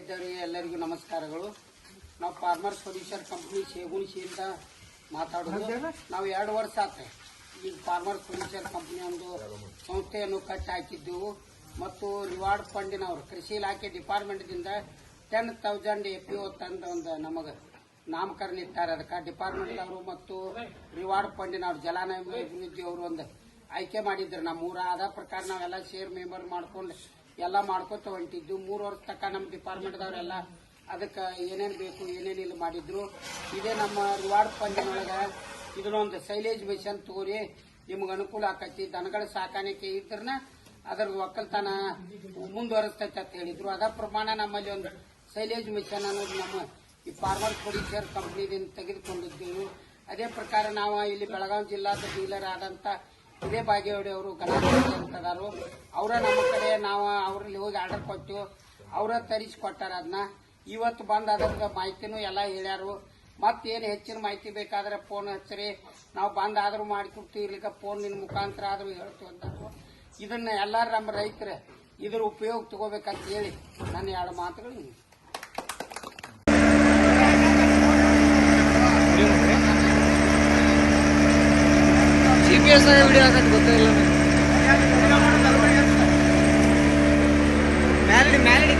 ಇದ್ದವರಿಗೆ ಎಲ್ಲರಿಗೂ ನಮಸ್ಕಾರಗಳು. ನಾವು ಫಾರ್ಮರ್ ಪ್ರೊಡ್ಯೂಸರ್ ಕಂಪನಿ ಶೇಗುಣಿಸಿಯಿಂದ ಮಾತಾಡೋದು. ನಾವು 2 ವರ್ಷ ಆಯ್ತು ಈಗ ಫಾರ್ಮರ್ ಪ್ರೊಡ್ಯೂಸರ್ ಕಂಪನಿ ಒಂದು ಸಂಸ್ಥೆಯನ್ನು ಕಟ್ಟಿ ಹಾಕಿದ್ದೆವು ಮತ್ತು ರಿವಾರ್ಡ್ ಫಂಡಿನವರು ಕೃಷಿ ಇಲಾಖೆ ಡಿಪಾರ್ಟ್ಮೆಂಟ್ದಿಂದ 10,000 FPO ತಂದು ಒಂದು ನಮಗೆ ನಾಮಕರಣ ಇರ್ತಾರೆ. ಅದಕ್ಕೆ ಡಿಪಾರ್ಟ್ಮೆಂಟ್ ಅವರು ಮತ್ತು ರಿವಾರ್ಡ್ ಫಂಡಿನವರು ಜಲಾನಯ ಅಭಿವೃದ್ಧಿ ಅವರು ಒಂದು ಆಯ್ಕೆ ಮಾಡಿದ್ರು. ನಮ್ಮೂರ ಆದ ಪ್ರಕಾರ ನಾವೆಲ್ಲ ಶೇರ್ ಮೆಂಬರ್ ಮಾಡ್ಕೊಂಡು ಎಲ್ಲ ಮಾಡ್ಕೊತ ಹೊಂಟಿದ್ದು. 3 ವರ್ಷ ತನಕ ನಮ್ಮ ಡಿಪಾರ್ಟ್ಮೆಂಟ್ದವರೆಲ್ಲ ಅದಕ್ಕೆ ಏನೇನು ಬೇಕು ಏನೇನಿಲ್ಲ ಮಾಡಿದ್ರು. ಇದೇ ನಮ್ಮ ರಿವಾರ್ಡ್ ಫಂಡಿನೊಳಗೆ ಇದನ್ನೊಂದು ಸೈಲೇಜ್ ಮಿಷನ್ ತಗೋರಿ, ನಿಮ್ಗೆ ಅನುಕೂಲ ಆಕತಿ. ದನಗಳ ಸಾಕಾಣಿಕೆ ಇದ್ರನ್ನ ಅದರ ಒಕ್ಕಲ್ತನ ಮುಂದುವರಿಸ್ತೈತೆ ಅಂತ ಹೇಳಿದ್ರು. ಅದ ಪ್ರಮಾಣ ನಮ್ಮಲ್ಲಿ ಒಂದು ಸೈಲೇಜ್ ಮಿಷನ್ ಅನ್ನೋದು ನಮ್ಮ ಈ ಫಾರ್ಮರ್ ಪ್ರೊಡ್ಯೂಸರ್ ಕಂಪನಿದಿಂದ ತೆಗೆದುಕೊಂಡಿದ್ದೇವೆ. ಅದೇ ಪ್ರಕಾರ ನಾವು ಇಲ್ಲಿ ಬೆಳಗಾವಿ ಜಿಲ್ಲಾದ ಡೀಲರ್ ಆದಂತ ಇದೇ ಬಾಗೇವಾಡಿ ಅವರು ಗಣಪತಿ ಅಂತದಾರು. ಅವರ ನಮ್ಮ ಕಡೆ ನಾವು ಅವ್ರಲ್ಲಿ ಹೋಗಿ ಆರ್ಡರ್ ಕೊಟ್ಟು ಅವರ ತರಿಸಿಕೊಟ್ಟಾರ. ಅದನ್ನ ಇವತ್ತು ಬಂದು ಅದರ ಮಾಹಿತಿನೂ ಎಲ್ಲ ಹೇಳ್ಯಾರು. ಮತ್ತೇನು ಹೆಚ್ಚಿನ ಮಾಹಿತಿ ಬೇಕಾದ್ರೆ ಫೋನ್ ಹಚ್ಚರಿ, ನಾವು ಬಂದ್ ಆದ್ರೂ ಮಾಡಿಕೊಡ್ತೀವಿ, ಇರ್ಲಿಕ್ಕೆ ಫೋನ್ ನಿನ್ನ ಮುಖಾಂತರ ಆದ್ರೂ ಹೇಳ್ತೀವಿ ಅಂತಾರು. ಇದನ್ನ ಎಲ್ಲಾರು ನಮ್ಮ ರೈತರು ಇದ್ರ ಉಪಯೋಗ ತಗೋಬೇಕಂತ ಹೇಳಿ ನನ್ನ 2 ಮಾತುಗಳು. GPS ವಿಡಿಯೋ ಹಾಕತ್ ಗೊತ್ತಿಲ್ಲ. ಮ್ಯಾಲಿಡಿ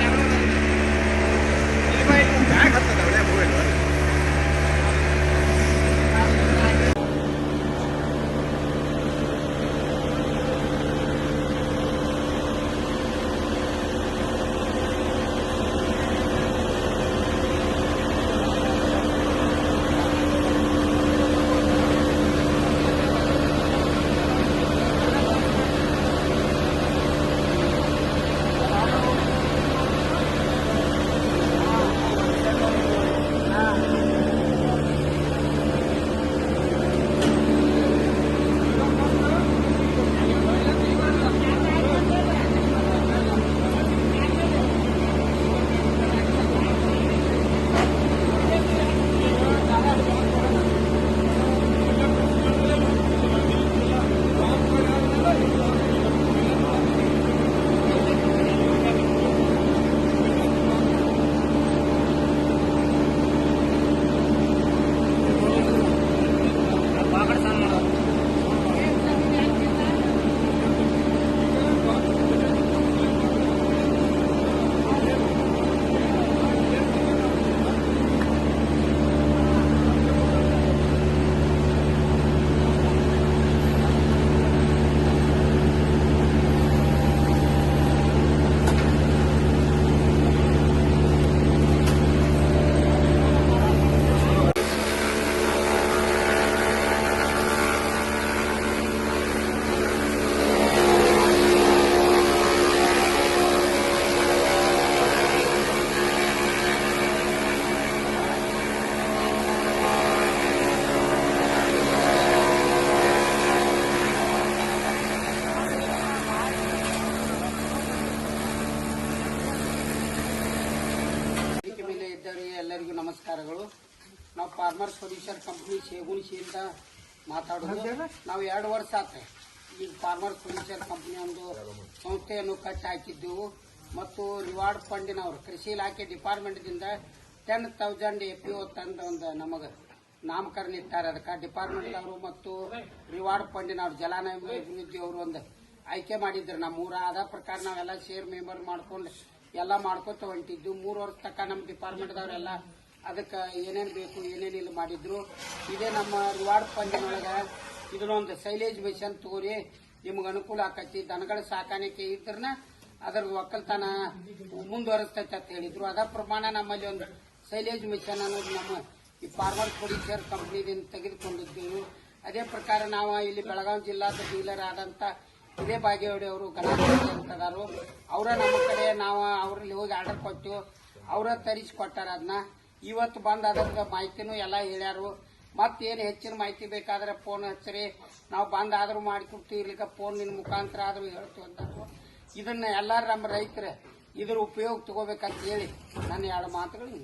ಎಲ್ಲರಿಗೂ ನಮಸ್ಕಾರಗಳು. ನಾವು ಫಾರ್ಮರ್ ಪ್ರೊಡ್ಯೂಸರ್ ಕಂಪನಿ ಶೇಗುಣಿಸಿಯಿಂದ ಮಾತಾಡೋದು. ನಾವು 2 ವರ್ಷ ಆಯ್ತು ಈಗ ಫಾರ್ಮರ್ ಪ್ರೊಡ್ಯೂಸರ್ ಕಂಪನಿ ಒಂದು ಸಂಸ್ಥೆಯನ್ನು ಕಟ್ಟಿ ಹಾಕಿದ್ದೆವು ಮತ್ತು ರಿವಾರ್ಡ್ ಫಂಡಿನವರು ಕೃಷಿ ಇಲಾಖೆ ಡಿಪಾರ್ಟ್ಮೆಂಟ್ದಿಂದ 10,000 FPO ತಂದು ಒಂದು ನಮಗೆ ನಾಮಕರಣ ಇರ್ತಾರೆ. ಅದಕ್ಕೆ ಡಿಪಾರ್ಟ್ಮೆಂಟ್ ಅವರು ಮತ್ತು ರಿವಾರ್ಡ್ ಫಂಡಿನವರು ಜಲಾನಯ ಅಭಿವೃದ್ಧಿ ಅವರು ಒಂದು ಆಯ್ಕೆ ಮಾಡಿದ್ರು. ನಮ್ಮೂರ ಆದ ಪ್ರಕಾರ ನಾವೆಲ್ಲ ಶೇರ್ ಮೆಂಬರ್ ಮಾಡ್ಕೊಂಡು ಎಲ್ಲ ಮಾಡ್ಕೊತ ಹೊಂಟಿದ್ದು. 3 ವರ್ಷ ತನಕ ನಮ್ಮ ಡಿಪಾರ್ಟ್ಮೆಂಟ್ದವರೆಲ್ಲ ಅದಕ್ಕೆ ಏನೇನು ಬೇಕು ಏನೇನಿಲ್ಲ ಮಾಡಿದ್ರು. ಇದೇ ನಮ್ಮ ರಿವಾರ್ಡ್ ಫಂಡಿನೊಳಗೆ ಇದನ್ನೊಂದು ಸೈಲೇಜ್ ಮಿಷನ್ ತಗೋರಿ, ನಿಮ್ಗೆ ಅನುಕೂಲ ಆಕತಿ. ದನಗಳ ಸಾಕಾಣಿಕೆ ಇದ್ರನ್ನ ಅದರ ಒಕ್ಕಲ್ತನ ಮುಂದುವರಿಸ್ತೈತೆ ಅಂತ ಹೇಳಿದ್ರು. ಅದ ಪ್ರಮಾಣ ನಮ್ಮಲ್ಲಿ ಒಂದು ಸೈಲೇಜ್ ಮಿಷನ್ ಅನ್ನೋದು ನಮ್ಮ ಈ ಫಾರ್ಮರ್ ಪ್ರೊಡ್ಯೂಸರ್ ಕಂಪನಿದಿಂದ ತೆಗೆದುಕೊಂಡಿದ್ದೇವೆ. ಅದೇ ಪ್ರಕಾರ ನಾವು ಇಲ್ಲಿ ಬೆಳಗಾವಿ ಜಿಲ್ಲಾದ ಡೀಲರ್ ಆದಂತ ಇದೇ ಬಾಗೇವಾಡಿ ಅವರು ಗಣಪತಿ ಅಂತದಾರು. ಅವರ ನಮ್ಮ ಕಡೆ ನಾವು ಅವ್ರಲ್ಲಿ ಹೋಗಿ ಆರ್ಡರ್ ಕೊಟ್ಟು ಅವರ ತರಿಸಿಕೊಟ್ಟಾರ. ಅದನ್ನ ಇವತ್ತು ಬಂದು ಅದರ ಮಾಹಿತಿನೂ ಎಲ್ಲ ಹೇಳ್ಯಾರು. ಮತ್ತೇನು ಹೆಚ್ಚಿನ ಮಾಹಿತಿ ಬೇಕಾದ್ರೆ ಫೋನ್ ಹಚ್ಚರಿ, ನಾವು ಬಂದ್ ಆದ್ರೂ ಮಾಡಿಕೊಡ್ತೀವಿ, ಇರ್ಲಿಕ್ಕೆ ಫೋನ್ ನಿನ್ನ ಮುಖಾಂತರ ಆದ್ರೂ ಹೇಳ್ತೀವಿ ಅಂತಾರು. ಇದನ್ನ ಎಲ್ಲಾರು ನಮ್ಮ ರೈತರು ಇದ್ರ ಉಪಯೋಗ ತಗೋಬೇಕಂತ ಹೇಳಿ ನನ್ನ 2 ಮಾತುಗಳು.